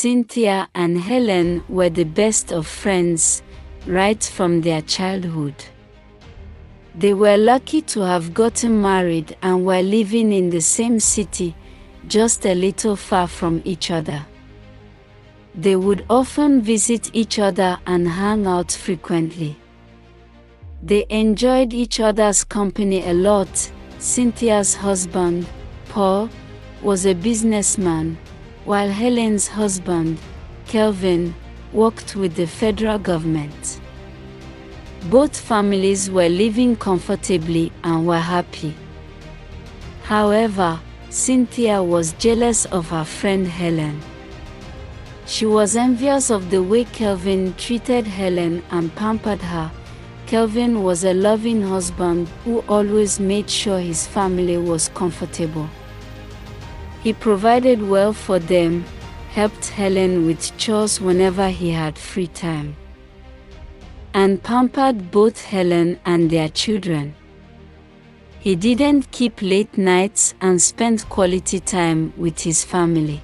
Cynthia and Helen were the best of friends, right from their childhood. They were lucky to have gotten married and were living in the same city, just a little far from each other. They would often visit each other and hang out frequently. They enjoyed each other's company a lot. Cynthia's husband, Paul, was a businessman, while Helen's husband, Kelvin, worked with the federal government. Both families were living comfortably and were happy. However, Cynthia was jealous of her friend Helen. She was envious of the way Kelvin treated Helen and pampered her. Kelvin was a loving husband who always made sure his family was comfortable. He provided well for them, helped Helen with chores whenever he had free time, and pampered both Helen and their children. He didn't keep late nights and spent quality time with his family.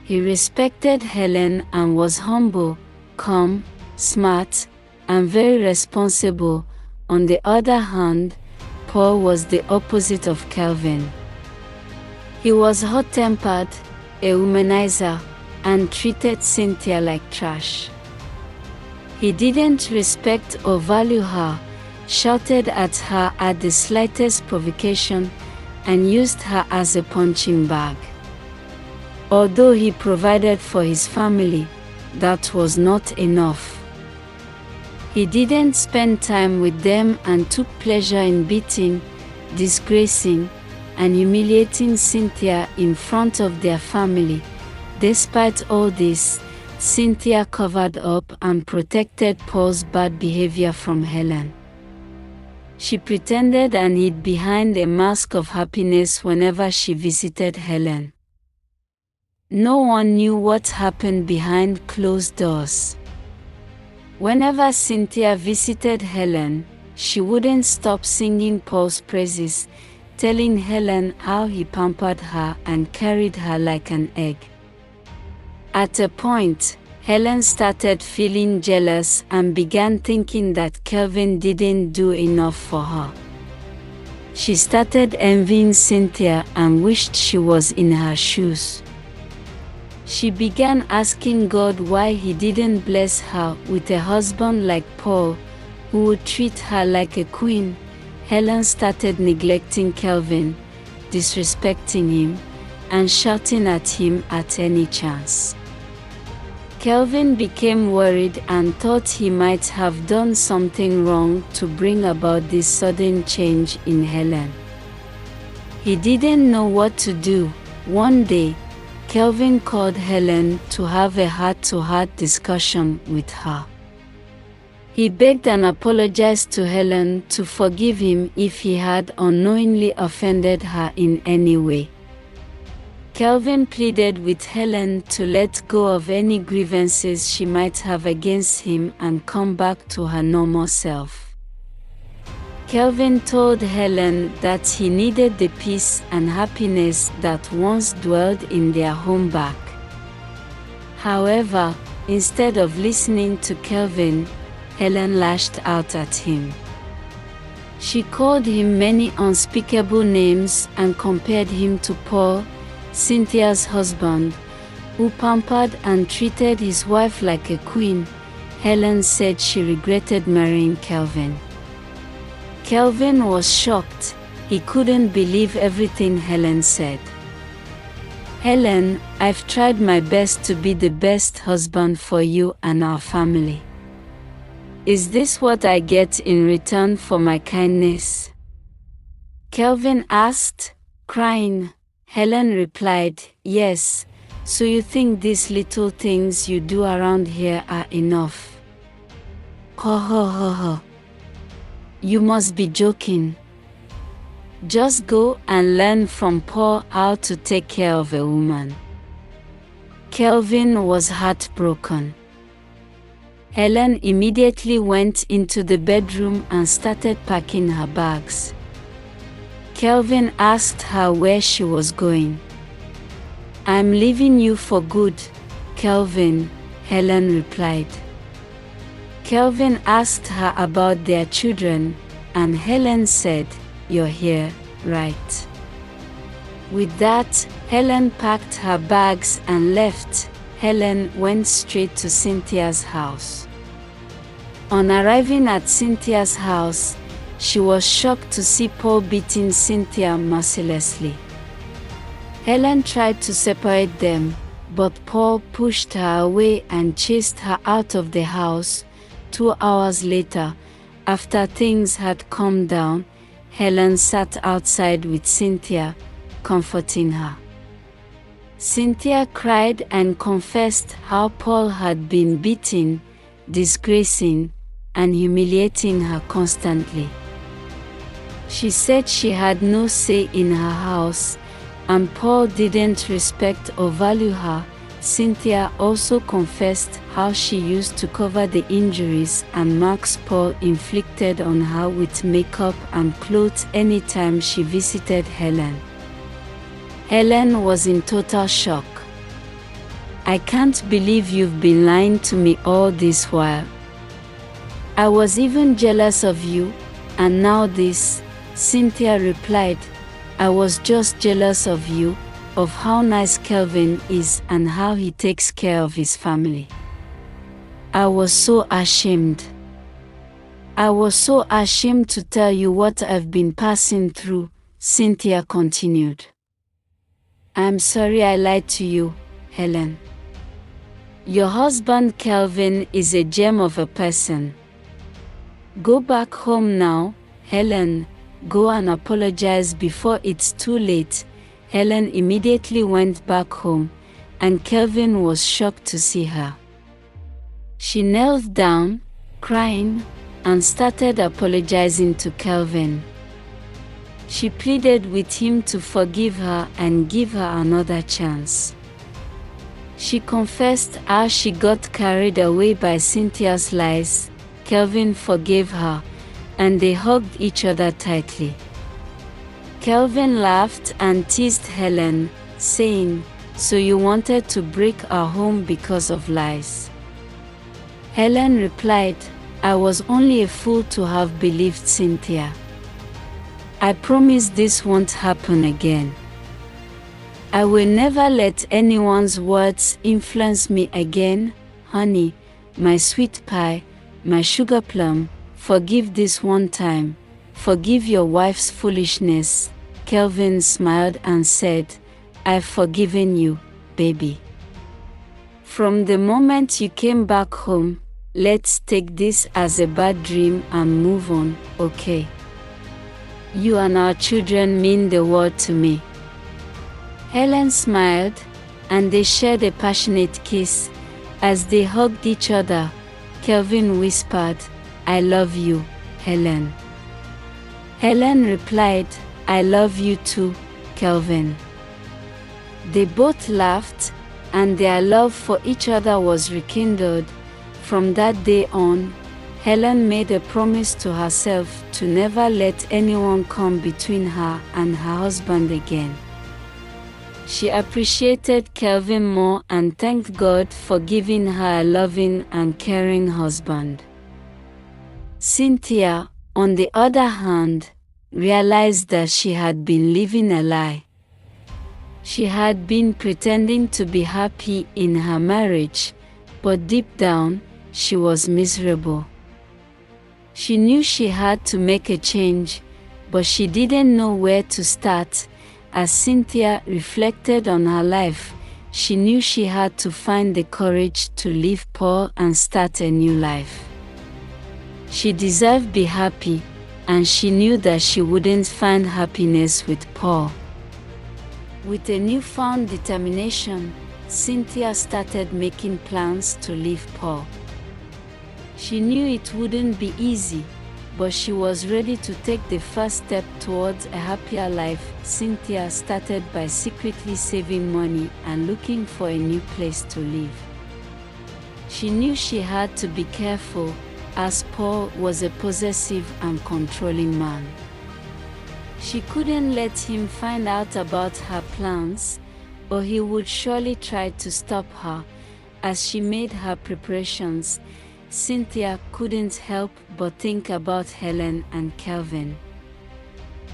He respected Helen and was humble, calm, smart, and very responsible. On the other hand, Paul was the opposite of Kelvin. He was hot-tempered, a womanizer, and treated Cynthia like trash. He didn't respect or value her, shouted at her at the slightest provocation, and used her as a punching bag. Although he provided for his family, that was not enough. He didn't spend time with them and took pleasure in beating, disgracing, and humiliating Cynthia in front of their family. Despite all this, Cynthia covered up and protected Paul's bad behavior from Helen. She pretended and hid behind a mask of happiness whenever she visited Helen. No one knew what happened behind closed doors. Whenever Cynthia visited Helen, she wouldn't stop singing Paul's praises, telling Helen how he pampered her and carried her like an egg. At a point, Helen started feeling jealous and began thinking that Kelvin didn't do enough for her. She started envying Cynthia and wished she was in her shoes. She began asking God why he didn't bless her with a husband like Paul, who would treat her like a queen. Helen started neglecting Kelvin, disrespecting him, and shouting at him at any chance. Kelvin became worried and thought he might have done something wrong to bring about this sudden change in Helen. He didn't know what to do. One day, Kelvin called Helen to have a heart-to-heart discussion with her. He begged and apologized to Helen to forgive him if he had unknowingly offended her in any way. Kelvin pleaded with Helen to let go of any grievances she might have against him and come back to her normal self. Kelvin told Helen that he needed the peace and happiness that once dwelled in their home back. However, instead of listening to Kelvin, Helen lashed out at him. She called him many unspeakable names and compared him to Paul, Cynthia's husband, who pampered and treated his wife like a queen. Helen said she regretted marrying Kelvin. Kelvin was shocked. He couldn't believe everything Helen said. "Helen, I've tried my best to be the best husband for you and our family. Is this what I get in return for my kindness?" Kelvin asked, crying. Helen replied, "Yes, so you think these little things you do around here are enough? Ho ho ho ho. You must be joking. Just go and learn from Paul how to take care of a woman." Kelvin was heartbroken. Helen immediately went into the bedroom and started packing her bags. Kelvin asked her where she was going. "I'm leaving you for good," Kelvin," Helen replied. Kelvin asked her about their children, and Helen said, "You're here, right?" With that, Helen packed her bags and left. Helen went straight to Cynthia's house. On arriving at Cynthia's house, she was shocked to see Paul beating Cynthia mercilessly. Helen tried to separate them, but Paul pushed her away and chased her out of the house. 2 hours later, after things had calmed down, Helen sat outside with Cynthia, comforting her. Cynthia cried and confessed how Paul had been beating, disgracing, and humiliating her constantly. She said she had no say in her house, and Paul didn't respect or value her. Cynthia also confessed how she used to cover the injuries and marks Paul inflicted on her with makeup and clothes anytime she visited Helen. Helen was in total shock. "I can't believe you've been lying to me all this while. I was even jealous of you, and now this," Cynthia replied. "I was just jealous of you, of how nice Kelvin is and how he takes care of his family. I was so ashamed. I was so ashamed to tell you what I've been passing through," Cynthia continued. "I'm sorry I lied to you, Helen. Your husband Kelvin is a gem of a person. Go back home now, Helen. Go and apologize before it's too late." Helen immediately went back home, and Kelvin was shocked to see her. She knelt down, crying, and started apologizing to Kelvin. She pleaded with him to forgive her and give her another chance. She confessed how she got carried away by Cynthia's lies. Kelvin forgave her, and they hugged each other tightly. Kelvin laughed and teased Helen, saying, "So you wanted to break our home because of lies?" Helen replied, "I was only a fool to have believed Cynthia. I promise this won't happen again. I will never let anyone's words influence me again. Honey, my sweet pie, my sugar plum, forgive this one time. Forgive your wife's foolishness." Kelvin smiled and said, "I've forgiven you, baby. From the moment you came back home, let's take this as a bad dream and move on, okay? You and our children mean the world to me." Helen smiled, and they shared a passionate kiss. As they hugged each other, Kelvin whispered, "I love you, Helen." Helen replied, "I love you too, Kelvin." They both laughed, and their love for each other was rekindled. From that day on, Helen made a promise to herself to never let anyone come between her and her husband again. She appreciated Kelvin more and thanked God for giving her a loving and caring husband. Cynthia, on the other hand, realized that she had been living a lie. She had been pretending to be happy in her marriage, but deep down, she was miserable. She knew she had to make a change, but she didn't know where to start. As Cynthia reflected on her life, she knew she had to find the courage to leave Paul and start a new life. She deserved to be happy, and she knew that she wouldn't find happiness with Paul. With a newfound determination, Cynthia started making plans to leave Paul. She knew it wouldn't be easy, but she was ready to take the first step towards a happier life. Cynthia started by secretly saving money and looking for a new place to live. She knew she had to be careful, as Paul was a possessive and controlling man. She couldn't let him find out about her plans, or he would surely try to stop her. As she made her preparations, Cynthia couldn't help but think about Helen and Kelvin.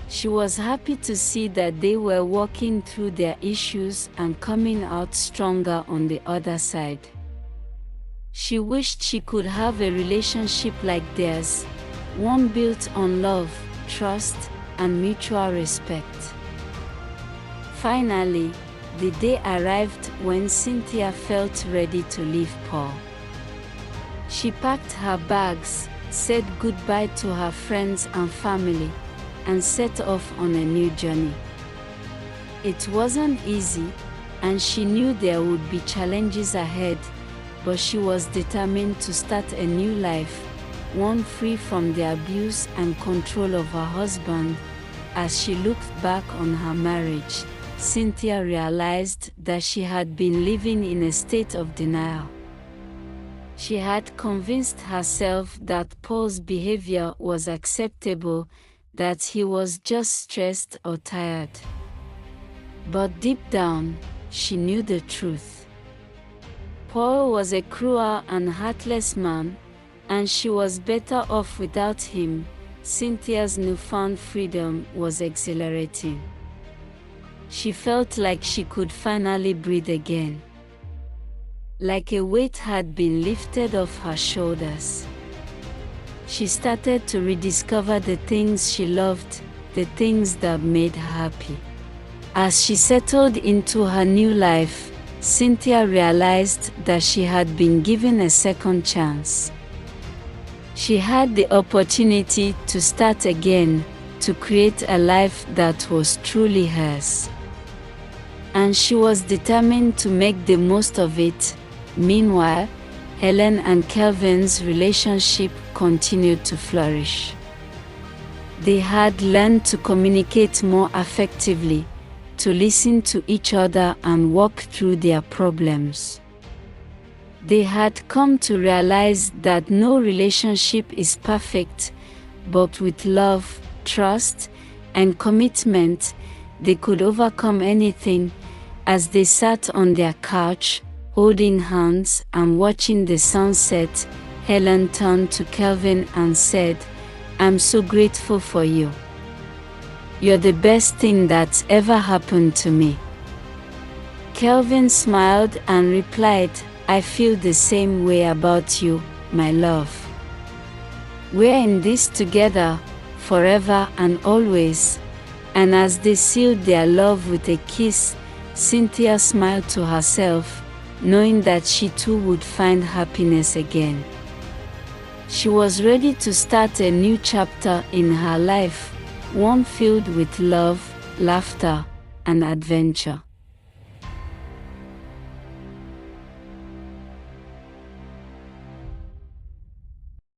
She was happy to see that they were working through their issues and coming out stronger on the other side. She wished she could have a relationship like theirs, one built on love, trust, and mutual respect. Finally, the day arrived when Cynthia felt ready to leave Paul. She packed her bags, said goodbye to her friends and family, and set off on a new journey. It wasn't easy, and she knew there would be challenges ahead, but she was determined to start a new life, one free from the abuse and control of her husband. As she looked back on her marriage, Cynthia realized that she had been living in a state of denial. She had convinced herself that Paul's behavior was acceptable, that he was just stressed or tired. But deep down, she knew the truth. Paul was a cruel and heartless man, and she was better off without him. Cynthia's newfound freedom was exhilarating. She felt like she could finally breathe again. Like a weight had been lifted off her shoulders. She started to rediscover the things she loved, the things that made her happy. As she settled into her new life, Cynthia realized that she had been given a second chance. She had the opportunity to start again, to create a life that was truly hers. And she was determined to make the most of it. Meanwhile, Helen and Kelvin's relationship continued to flourish. They had learned to communicate more effectively, to listen to each other and work through their problems. They had come to realize that no relationship is perfect, but with love, trust, and commitment, they could overcome anything. As they sat on their couch, holding hands and watching the sunset, Helen turned to Kelvin and said, "I'm so grateful for you. You're the best thing that's ever happened to me." Kelvin smiled and replied, "I feel the same way about you, my love. We're in this together, forever and always." And as they sealed their love with a kiss, Cynthia smiled to herself, knowing that she too would find happiness again. She was ready to start a new chapter in her life, one filled with love, laughter, and adventure.